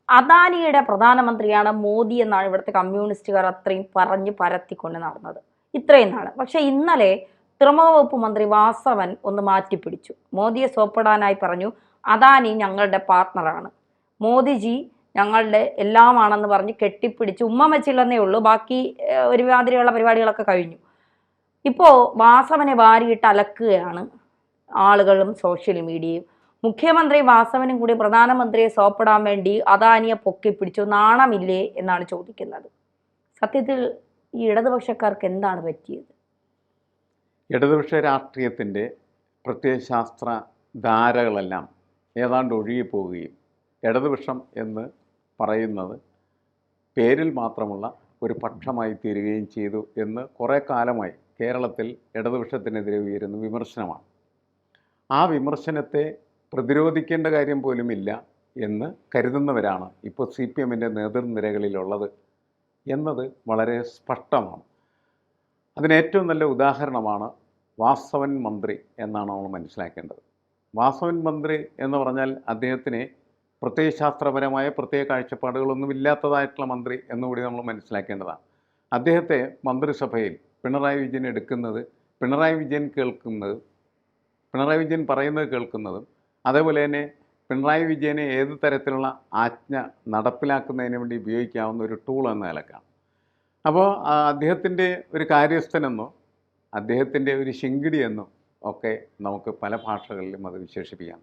അദാനിയുടെ പ്രധാനമന്ത്രിയാണ് മോദി എന്നാണ് ഇവിടുത്തെ കമ്മ്യൂണിസ്റ്റുകാർ അത്രയും പറഞ്ഞ് പരത്തിക്കൊണ്ട് നടന്നത് ഇത്രയും നാൾ. പക്ഷെ ഇന്നലെ തുറമുഖ വകുപ്പ് മന്ത്രി വാസവൻ ഒന്ന് മാറ്റിപ്പിടിച്ചു. മോദിയെ സോപ്പിടാനായി പറഞ്ഞു, അദാനി ഞങ്ങളുടെ പാർട്ട്ണറാണ്, മോദിജി ഞങ്ങളുടെ എല്ലാമാണെന്ന് പറഞ്ഞ് കെട്ടിപ്പിടിച്ച് ഉമ്മ വെച്ചില്ലെന്നേ ഉള്ളൂ. ബാക്കി ഒരുമാതിരിയുള്ള പരിപാടികളൊക്കെ കഴിഞ്ഞു. ഇപ്പോൾ വാസവനെ വാരിയിട്ട് അലക്കുകയാണ് ആളുകളും സോഷ്യൽ മീഡിയയും. മുഖ്യമന്ത്രി വാസവനും കൂടി പ്രധാനമന്ത്രിയെ സോപ്പിടാൻ വേണ്ടി അദാനിയെ പൊക്കിപ്പിടിച്ചു, നാണമില്ലേ എന്നാണ് ചോദിക്കുന്നത്. സത്യത്തിൽ ഈ ഇടതുപക്ഷക്കാർക്ക് എന്താണ് പറ്റിയത്? ഇടതുപക്ഷ രാഷ്ട്രീയത്തിൻ്റെ പ്രത്യയശാസ്ത്ര ധാരകളെല്ലാം ഏതാണ്ട് ഒഴുകിപ്പോവുകയും ഇടതുപക്ഷം എന്ന് പറയുന്നത് പേരിൽ മാത്രമുള്ള ഒരു പക്ഷമായി തീരുകയും ചെയ്തു എന്ന് കുറേ കാലമായി കേരളത്തിൽ ഇടതുപക്ഷത്തിനെതിരെ ഉയരുന്ന വിമർശനമാണ്. ആ വിമർശനത്തെ പ്രതിരോധിക്കേണ്ട കാര്യം പോലുമില്ല എന്ന് കരുതുന്നവരാണ് ഇപ്പോൾ CPMൻ്റെ നേതൃനിരകളിലുള്ളത് എന്നത് വളരെ സ്പഷ്ടമാണ്. അതിനേറ്റവും നല്ല ഉദാഹരണമാണ് വാസവൻ മന്ത്രി എന്നാണ് നമ്മൾ മനസ്സിലാക്കേണ്ടത്. വാസവൻ മന്ത്രി എന്ന് പറഞ്ഞാൽ അദ്ദേഹത്തിന് പ്രത്യയശാസ്ത്രപരമായ പ്രത്യേക കാഴ്ചപ്പാടുകളൊന്നുമില്ലാത്തതായിട്ടുള്ള മന്ത്രി എന്നുകൂടി നമ്മൾ മനസ്സിലാക്കേണ്ടതാണ്. അദ്ദേഹത്തെ മന്ത്രിസഭയിൽ പിണറായി വിജയൻ എടുക്കുന്നത്, പിണറായി വിജയൻ പറയുന്നത് കേൾക്കുന്നതും അതേപോലെ തന്നെ പിണറായി വിജയനെ ഏത് തരത്തിലുള്ള ആജ്ഞ നടപ്പിലാക്കുന്നതിന് വേണ്ടി ഉപയോഗിക്കാവുന്ന ഒരു ടൂൾ എന്ന നിലക്കാണ്. അപ്പോൾ അദ്ദേഹത്തിൻ്റെ ഒരു കാര്യസ്ഥനെന്നോ അദ്ദേഹത്തിൻ്റെ ഒരു ശിങ്കിടി എന്നോ ഒക്കെ നമുക്ക് പല ഭാഷകളിലും അത് വിശേഷിപ്പിക്കാം.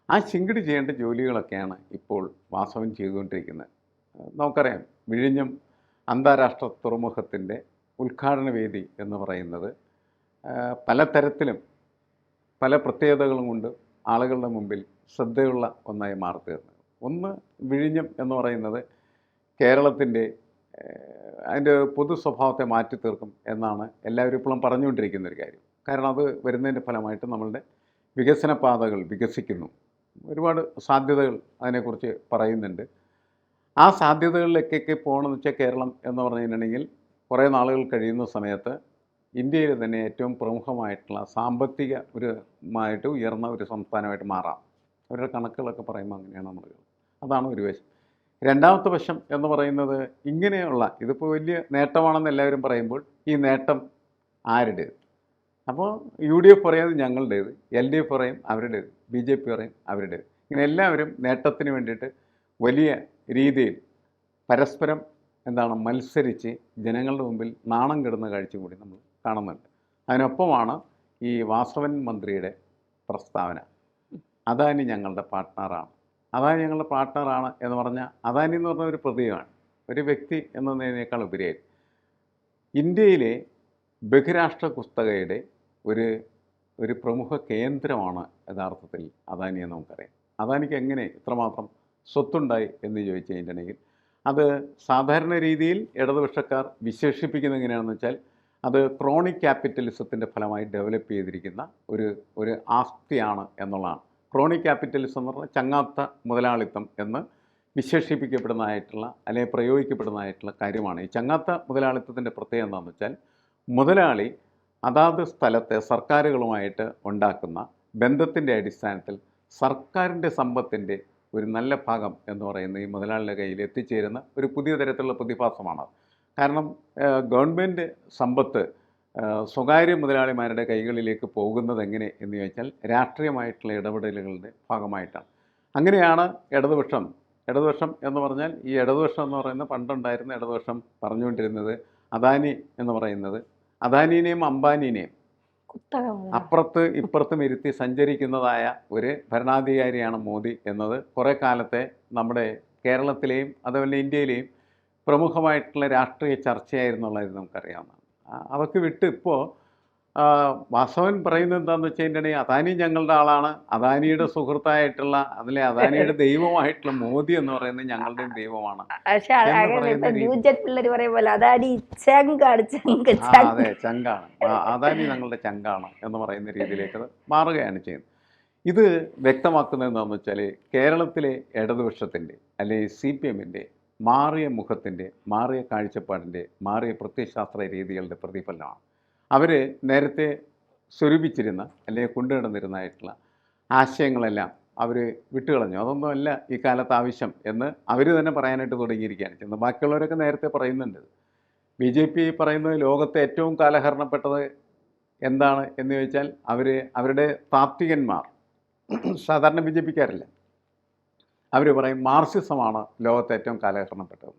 ആ ശിങ്കിടി ചെയ്യേണ്ട ജോലികളൊക്കെയാണ് ഇപ്പോൾ വാസവൻ ചെയ്തുകൊണ്ടിരിക്കുന്നത്. നമുക്കറിയാം, വിഴിഞ്ഞം അന്താരാഷ്ട്ര തുറമുഖത്തിൻ്റെ ഉദ്ഘാടന വേദി എന്ന് പറയുന്നത് പലതരത്തിലും പല പ്രത്യേകതകളും കൊണ്ട് ആളുകളുടെ മുമ്പിൽ ശ്രദ്ധയുള്ള ഒന്നായി മാറിത്തീർന്നത്. ഒന്ന്, വിഴിഞ്ഞം എന്ന് പറയുന്നത് കേരളത്തിൻ്റെ അതിൻ്റെ പൊതു സ്വഭാവത്തെ മാറ്റി തീർക്കും എന്നാണ് എല്ലാവരും ഇപ്പോഴും പറഞ്ഞുകൊണ്ടിരിക്കുന്ന ഒരു കാര്യം. കാരണം അത് വരുന്നതിൻ്റെ ഫലമായിട്ട് നമ്മളുടെ വികസന പാതകൾ വികസിക്കുന്നു, ഒരുപാട് സാധ്യതകൾ അതിനെക്കുറിച്ച് പറയുന്നുണ്ട്. ആ സാധ്യതകളിലേക്കൊക്കെ പോകണമെന്ന് വെച്ചാൽ കേരളം എന്ന് പറഞ്ഞിട്ടുണ്ടെങ്കിൽ കുറേ നാളുകൾ കഴിയുന്ന സമയത്ത് ഇന്ത്യയിൽ തന്നെ ഏറ്റവും പ്രമുഖമായിട്ടുള്ള സാമ്പത്തികമായിട്ട് ഉയർന്ന ഒരു സംസ്ഥാനമായിട്ട് മാറാം. അവരുടെ കണക്കുകളൊക്കെ പറയുമ്പോൾ അങ്ങനെയാണ് നമ്മൾ. അതാണ് ഒരു വശം. രണ്ടാമത്തെ വശം എന്ന് പറയുന്നത് ഇങ്ങനെയുള്ള, ഇതിപ്പോൾ വലിയ നേട്ടമാണെന്ന് എല്ലാവരും പറയുമ്പോൾ ഈ നേട്ടം ആരുടേത്? അപ്പോൾ UDF പറയുന്നത് ഞങ്ങളുടേത്, LDF പറയും അവരുടേത്, BJP പറയും അവരുടേത്. ഇങ്ങനെ എല്ലാവരും നേട്ടത്തിന് വേണ്ടിയിട്ട് വലിയ രീതിയിൽ പരസ്പരം മത്സരിച്ച് ജനങ്ങളുടെ മുമ്പിൽ നാണം കെടുന്ന കാഴ്ച കൂടി നമ്മൾ കാണുന്നുണ്ട്. അതിനൊപ്പമാണ് ഈ വാസവൻ മന്ത്രിയുടെ പ്രസ്താവന, അദാനി ഞങ്ങളുടെ പാർട്ട്ണറാണ്. അദാനി ഞങ്ങളുടെ പാർട്ട്ണറാണ് എന്ന് പറഞ്ഞാൽ അദാനി എന്ന് പറഞ്ഞ ഒരു പ്രതീകമാണ്, ഒരു വ്യക്തി എന്നതിനേക്കാൾ ഉപരിയായിട്ട് ഇന്ത്യയിലെ ബഹിരാഷ്ട്ര കുത്തകയുടെ ഒരു പ്രമുഖ കേന്ദ്രമാണ് യഥാർത്ഥത്തിൽ അദാനി എന്ന് നമുക്കറിയാം. അദാനിക്ക് എങ്ങനെ ഇത്രമാത്രം സ്വത്തുണ്ടായി എന്ന് ചോദിച്ചു കഴിഞ്ഞിട്ടുണ്ടെങ്കിൽ അത് സാധാരണ രീതിയിൽ ഇടതുപക്ഷക്കാർ വിശേഷിപ്പിക്കുന്നത് എങ്ങനെയാണെന്ന് വെച്ചാൽ അത് ക്രോണിക് ക്യാപിറ്റലിസത്തിൻ്റെ ഫലമായി ഡെവലപ്പ് ചെയ്തിരിക്കുന്ന ഒരു ആസ്തിയാണ് എന്നുള്ളതാണ്. ക്രോണിക് ക്യാപിറ്റലിസം എന്ന് പറഞ്ഞാൽ ചങ്ങാത്ത മുതലാളിത്തം എന്ന് വിശേഷിപ്പിക്കപ്പെടുന്നതായിട്ടുള്ള അല്ലെങ്കിൽ പ്രയോഗിക്കപ്പെടുന്നതായിട്ടുള്ള കാര്യമാണ്. ഈ ചങ്ങാത്ത മുതലാളിത്തത്തിൻ്റെ പ്രത്യേകത എന്താണെന്ന് വെച്ചാൽ മുതലാളി അതാത് സ്ഥലത്തെ സർക്കാരുകളുമായിട്ട് ഉണ്ടാക്കുന്ന ബന്ധത്തിൻ്റെ അടിസ്ഥാനത്തിൽ സർക്കാരിൻ്റെ സമ്പത്തിൻ്റെ ഒരു നല്ല ഭാഗം എന്ന് പറയുന്നത് ഈ മുതലാളിയുടെ കയ്യിൽ എത്തിച്ചേരുന്ന ഒരു പുതിയ തരത്തിലുള്ള പ്രതിഭാസമാണ്. കാരണം ഗവൺമെൻറ് സമ്പത്ത് സ്വകാര്യ മുതലാളിമാരുടെ കൈകളിലേക്ക് പോകുന്നത് എങ്ങനെ എന്ന് ചോദിച്ചാൽ രാഷ്ട്രീയമായിട്ടുള്ള ഇടപെടലുകളുടെ ഭാഗമായിട്ടാണ്. അങ്ങനെയാണ് ഇടതുപക്ഷം എന്ന് പറഞ്ഞാൽ ഈ ഇടതുപക്ഷം എന്ന് പറയുന്ന പണ്ടുണ്ടായിരുന്ന ഇടതുപക്ഷം പറഞ്ഞുകൊണ്ടിരുന്നത് അദാനി എന്ന് പറയുന്നത് അദാനിനെയും അംബാനിനെയും അപ്പുറത്ത് ഇപ്പുറത്തും ഇരുത്തി സഞ്ചരിക്കുന്നതായ ഒരു ഭരണാധികാരിയാണ് മോദി എന്നത് കുറേ കാലത്തെ നമ്മുടെ കേരളത്തിലെയും അതുപോലെ ഇന്ത്യയിലെയും പ്രമുഖമായിട്ടുള്ള രാഷ്ട്രീയ ചർച്ചയായിരുന്നുള്ളത് നമുക്കറിയാവുന്നതാണ്. അതൊക്കെ വിട്ട് ഇപ്പോൾ വാസവൻ പറയുന്നത് എന്താണെന്ന് വെച്ച് കഴിഞ്ഞിട്ടുണ്ടെങ്കിൽ അദാനി ഞങ്ങളുടെ ആളാണ്, അദാനിയുടെ സുഹൃത്തായിട്ടുള്ള അതിലെ അദാനിയുടെ ദൈവമായിട്ടുള്ള മോദി എന്ന് പറയുന്നത് ഞങ്ങളുടെയും ദൈവമാണ്. അതെ, ചങ്കാണ്, അദാനി ഞങ്ങളുടെ ചങ്കാണ് എന്ന് പറയുന്ന രീതിയിലേക്ക് അത് മാറുകയാണ് ചെയ്യുന്നത്. ഇത് വ്യക്തമാക്കുന്നത് എന്താണെന്ന് വെച്ചാൽ കേരളത്തിലെ ഇടതുപക്ഷത്തിൻ്റെ അല്ലെങ്കിൽ CPMൻ്റെ മാറിയ മുഖത്തിൻ്റെ, മാറിയ കാഴ്ചപ്പാടിൻ്റെ, മാറിയ പ്രത്യയശാസ്ത്ര രീതികളുടെ പ്രതിഫലനമാണ്. അവർ നേരത്തെ സ്വരൂപിച്ചിരുന്ന അല്ലെങ്കിൽ കൊണ്ടുനടന്നിരുന്നതായിട്ടുള്ള ആശയങ്ങളെല്ലാം അവർ വിട്ടുകളഞ്ഞു. അതൊന്നുമല്ല ഈ കാലത്ത് ആവശ്യം എന്ന് അവർ തന്നെ പറയാനായിട്ട് തുടങ്ങിയിരിക്കുകയാണ് ചെയ്യുന്നത്. ബാക്കിയുള്ളവരൊക്കെ നേരത്തെ പറയുന്നുണ്ട്. BJP പറയുന്നത് ലോകത്തെ ഏറ്റവും കാലഹരണപ്പെട്ടത് എന്താണ് എന്ന് ചോദിച്ചാൽ അവരുടെ താത്വികന്മാർ, സാധാരണ BJPക്കാരല്ല, അവർ പറയും മാർക്സിസമാണ് ലോകത്തെ ഏറ്റവും കാലഹരണപ്പെട്ടത്.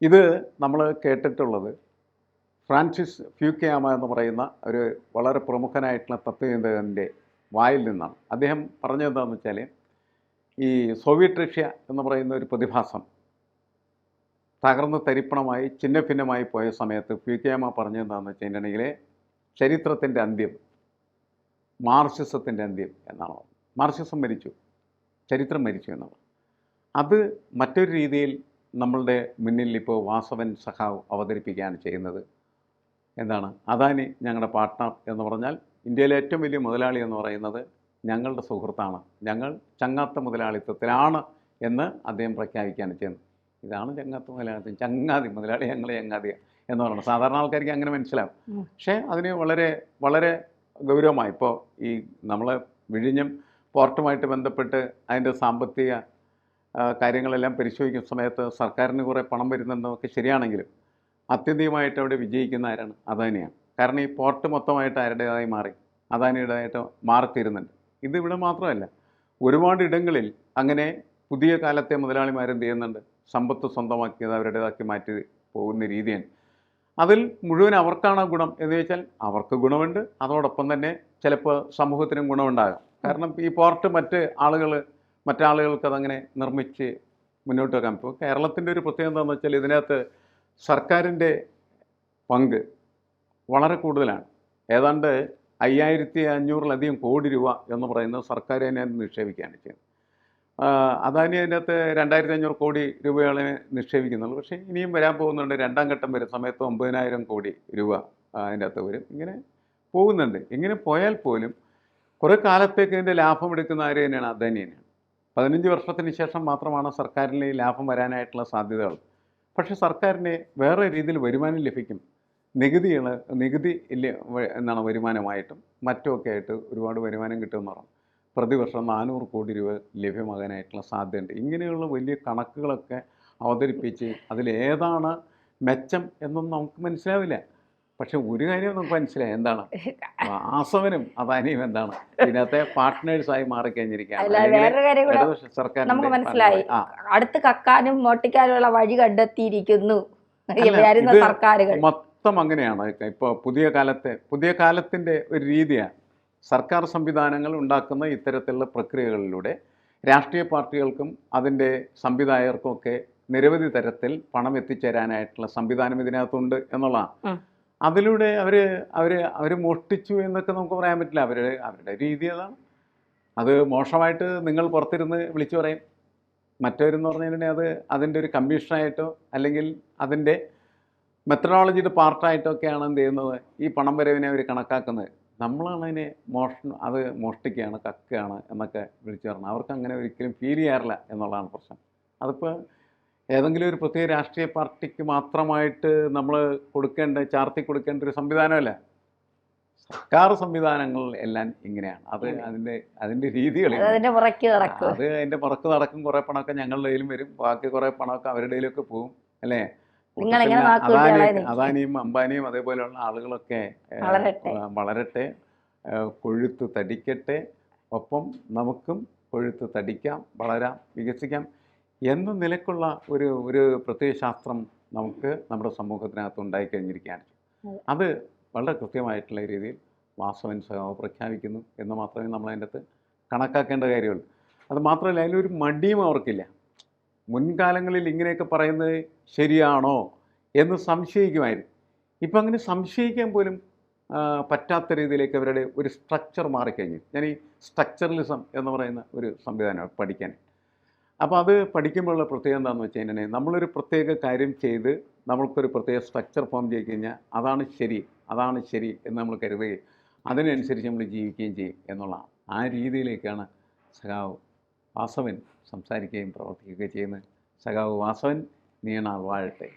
ഇത് നമ്മൾ കേട്ടിട്ടുള്ളത് ഫ്രാൻസിസ് ഫ്യൂക്കയാമ എന്ന് പറയുന്ന ഒരു വളരെ പ്രമുഖനായിട്ടുള്ള തത്വചിന്തകൻ്റെ വായിൽ നിന്നാണ്. അദ്ദേഹം പറഞ്ഞതെന്താണെന്ന് വെച്ചാൽ, ഈ സോവിയറ്റ് റഷ്യ എന്ന് പറയുന്ന ഒരു പ്രതിഭാസം തകർന്ന് തരിപ്പണമായി ഛിന്നഭിന്നമായി പോയ സമയത്ത് ഫ്യൂക്കയാമ പറഞ്ഞതെന്താണെന്ന് വെച്ചിട്ടുണ്ടെങ്കിൽ ചരിത്രത്തിൻ്റെ അന്ത്യം മാർക്സിസത്തിൻ്റെ അന്ത്യം എന്നാണ്. മാർക്സിസം മരിച്ചു, ചരിത്രം മരിച്ചു എന്നാണ്. അത് മറ്റൊരു രീതിയിൽ നമ്മളുടെ മുന്നിൽ ഇപ്പോൾ വാസവൻ സഖാവ് അവതരിപ്പിക്കുകയാണ് ചെയ്യുന്നത്. എന്താണ്, അദാനി ഞങ്ങളുടെ പാർട്ട്ണർ എന്ന് പറഞ്ഞാൽ ഇന്ത്യയിലെ ഏറ്റവും വലിയ മുതലാളി എന്ന് പറയുന്നത് ഞങ്ങളുടെ സുഹൃത്താണ്, ഞങ്ങൾ ചങ്ങാത്ത മുതലാളിത്തത്തിലാണ് എന്ന് അദ്ദേഹം പ്രഖ്യാപിക്കുകയാണ് ചെയ്യുന്നത്. ഇതാണ് ചങ്ങാത്ത മുതലാളിത്തം, ചങ്ങാതി മുതലാളി ഞങ്ങൾ ചങ്ങാതിയാണ് എന്ന് പറയുന്നത്. സാധാരണ ആൾക്കാർക്ക് അങ്ങനെ മനസ്സിലാവും. പക്ഷേ അതിന് വളരെ വളരെ ഗൗരവമായി ഇപ്പോൾ ഈ നമ്മൾ വിഴിഞ്ഞം പോർട്ടുമായിട്ട് ബന്ധപ്പെട്ട് അതിൻ്റെ സാമ്പത്തിക കാര്യങ്ങളെല്ലാം പരിശോധിക്കുന്ന സമയത്ത് സർക്കാരിന് കുറേ പണം വരുന്നുണ്ടെന്നൊക്കെ ശരിയാണെങ്കിലും അത്യന്തികമായിട്ട് അവിടെ വിജയിക്കുന്ന ആരാണ്? അദാനിയാണ്. കാരണം ഈ പോർട്ട് മൊത്തമായിട്ട് ആരുടേതായി മാറി, അദാനിയുടേതായിട്ട് മാറിത്തീരുന്നുണ്ട്. ഇതിവിടെ മാത്രമല്ല, ഒരുപാട് ഇടങ്ങളിൽ അങ്ങനെ പുതിയ കാലത്തെ മുതലാളിമാരെന്ത് ചെയ്യുന്നുണ്ട്, സമ്പത്ത് സ്വന്തമാക്കിയത് അവരുടേതാക്കി മാറ്റി പോകുന്ന രീതിയാണ്. അതിൽ മുഴുവൻ അവർക്കാണ് ഗുണം എന്ന് ചോദിച്ചാൽ അവർക്ക് ഗുണമുണ്ട്, അതോടൊപ്പം തന്നെ ചിലപ്പോൾ സമൂഹത്തിനും ഗുണമുണ്ടാകാം. കാരണം ഈ പോർട്ട് മറ്റാളുകൾക്ക് അതങ്ങനെ നിർമ്മിച്ച് മുന്നോട്ട് വെക്കാൻ. ഇപ്പോൾ കേരളത്തിൻ്റെ ഒരു പ്രത്യേകത എന്താണെന്ന് വെച്ചാൽ ഇതിനകത്ത് സർക്കാരിൻ്റെ പങ്ക് വളരെ കൂടുതലാണ്. ഏതാണ്ട് 5500-ലധികം കോടി രൂപ എന്ന് പറയുന്നത് സർക്കാർ തന്നെ നിക്ഷേപിക്കുകയാണ് ചെയ്യുന്നത്. അദാനി അതിനകത്ത് 2500 കോടി രൂപയാണ് നിക്ഷേപിക്കുന്നുള്ളൂ. പക്ഷേ ഇനിയും വരാൻ പോകുന്നുണ്ട്. രണ്ടാം ഘട്ടം വരും സമയത്ത് 9000 കോടി രൂപ അതിൻ്റെ അകത്ത് വരും. ഇങ്ങനെ പോകുന്നുണ്ട്. ഇങ്ങനെ പോയാൽ പോലും കുറേ കാലത്തേക്ക് ഇതിൻ്റെ ലാഭം എടുക്കുന്ന ആര് തന്നെയാണ്? അദാനി തന്നെയാണ്. 15 വർഷത്തിന് ശേഷം മാത്രമാണ് സർക്കാരിന് ഈ ലാഭം വരാനായിട്ടുള്ള സാധ്യതകൾ. പക്ഷേ സർക്കാരിന് വേറെ രീതിയിൽ വരുമാനം ലഭിക്കും. നികുതി എന്താണ് വരുമാനമായിട്ടും മറ്റുമൊക്കെ ആയിട്ട് ഒരുപാട് വരുമാനം കിട്ടുമെന്ന് പറഞ്ഞു. പ്രതിവർഷം 400 കോടി രൂപ ലഭ്യമാകാനായിട്ടുള്ള സാധ്യതയുണ്ട്. ഇങ്ങനെയുള്ള വലിയ കണക്കുകളൊക്കെ അവതരിപ്പിച്ച് അതിലേതാണ് മെച്ചം എന്നൊന്നും നമുക്ക് മനസ്സിലാവില്ല. പക്ഷെ ഒരു കാര്യം നമുക്ക് മനസ്സിലായി, എന്താണ്, വാസവനും അദാനിയും എന്താണ് ഇതിനകത്തെ പാർട്ട്നേഴ്സായി മാറിക്കഴിഞ്ഞിരിക്കുകയാണ്. സർക്കാർ നമുക്ക് മനസ്സിലായി, അടുത്ത് കക്കാനും മോട്ടിക്കാനുമുള്ള വഴി കണ്ടെത്തിയിരിക്കുന്നു സർക്കാരുകൾ. മൊത്തം അങ്ങനെയാണ്. ഇപ്പോൾ പുതിയ കാലത്തിൻ്റെ ഒരു രീതിയാണ്. സർക്കാർ സംവിധാനങ്ങൾ ഉണ്ടാക്കുന്ന ഇത്തരത്തിലുള്ള പ്രക്രിയകളിലൂടെ രാഷ്ട്രീയ പാർട്ടികൾക്കും അതിൻ്റെ സംവിധായകർക്കും ഒക്കെ നിരവധി തരത്തിൽ പണം എത്തിച്ചേരാനായിട്ടുള്ള സംവിധാനം ഇതിനകത്തുണ്ട് എന്നുള്ളതാണ്. അതിലൂടെ അവർ മോഷ്ടിച്ചു എന്നൊക്കെ നമുക്ക് പറയാൻ പറ്റില്ല. അവരുടെ രീതി അതാണ്. അത് മോശമായിട്ട് നിങ്ങൾ പുറത്തിരുന്ന് വിളിച്ചു പറയും. മറ്റവരെന്ന് പറഞ്ഞു കഴിഞ്ഞാൽ അതിൻ്റെ ഒരു കമ്മീഷനായിട്ടോ അല്ലെങ്കിൽ അതിൻ്റെ മെത്തഡോളജിയുടെ പാർട്ടായിട്ടോ ഒക്കെയാണ് എന്ത് ചെയ്യുന്നത്, ഈ പണം വരവിനെ അവർ കണക്കാക്കുന്നത്. നമ്മളാണ് അതിനെ മോഷ്ടിക്കുകയാണ്, കക്കുകയാണ് എന്നൊക്കെ വിളിച്ചു പറഞ്ഞാൽ അവർക്ക് അങ്ങനെ ഒരിക്കലും ഫീൽ ചെയ്യാറില്ല എന്നുള്ളതാണ് പ്രശ്നം. അതിപ്പോൾ ഏതെങ്കിലും ഒരു പ്രത്യേക രാഷ്ട്രീയ പാർട്ടിക്ക് മാത്രമായിട്ട് നമ്മൾ ചാർത്തി കൊടുക്കേണ്ട ഒരു സംവിധാനമല്ല. സർക്കാർ സംവിധാനങ്ങൾ എല്ലാം ഇങ്ങനെയാണ്. അതിൻ്റെ രീതികൾ അതിൻ്റെ പുറക്ക് നടക്കും. കുറേ പണമൊക്കെ ഞങ്ങളുടെ കയ്യിലും വരും, ബാക്കി കുറേ പണമൊക്കെ അവരുടെ കയ്യിലൊക്കെ പോകും, അല്ലേ? അദാനിയും അംബാനിയും അതേപോലെയുള്ള ആളുകളൊക്കെ വളരട്ടെ, കൊഴുത്ത് തടിക്കട്ടെ, ഒപ്പം നമുക്കും കൊഴുത്ത് തടിക്കാം, വളരാം, വികസിക്കാം എന്ന നിലക്കുള്ള ഒരു പ്രത്യയശാസ്ത്രം നമുക്ക് നമ്മുടെ സമൂഹത്തിനകത്ത് ഉണ്ടായിക്കഴിഞ്ഞിരിക്കുകയാണ്. അത് വളരെ കൃത്യമായിട്ടുള്ള രീതിയിൽ വാസവൻ സഖാവ് പ്രഖ്യാപിക്കുന്നു എന്ന് മാത്രമേ നമ്മളതിൻ്റെ അകത്ത് കണക്കാക്കേണ്ട കാര്യമുള്ളൂ. അത് മാത്രമല്ല, അതിലൊരു മടിയും അവർക്കില്ല. മുൻകാലങ്ങളിൽ ഇങ്ങനെയൊക്കെ പറയുന്നത് ശരിയാണോ എന്ന് സംശയിക്കുമായിരുന്നു. ഇപ്പം അങ്ങനെ സംശയിക്കാൻ പോലും പറ്റാത്ത രീതിയിലേക്ക് അവരുടെ ഒരു സ്ട്രക്ചർ മാറിക്കഴിഞ്ഞു. ഞാൻ ഈ സ്ട്രക്ചറലിസം എന്ന് പറയുന്ന ഒരു സംവിധാനമാണ് പഠിക്കാൻ. അപ്പോൾ അത് പഠിക്കുമ്പോഴുള്ള പ്രത്യേകത എന്താണെന്ന് വെച്ച് കഴിഞ്ഞാൽ, നമ്മളൊരു പ്രത്യേക കാര്യം ചെയ്ത് നമ്മൾക്കൊരു പ്രത്യേക സ്ട്രക്ചർ ഫോം ചെയ്ത് കഴിഞ്ഞാൽ അതാണ് ശരി എന്ന് നമ്മൾ കരുതുകയും അതിനനുസരിച്ച് നമ്മൾ ജീവിക്കുകയും ചെയ്യും എന്നുള്ളതാണ്. ആ രീതിയിലേക്കാണ് സഖാവ് വാസവൻ സംസാരിക്കുകയും പ്രവർത്തിക്കുകയും ചെയ്യുന്നത്. സഖാവ് വാസവൻ നീണാൾ വാഴട്ടെ.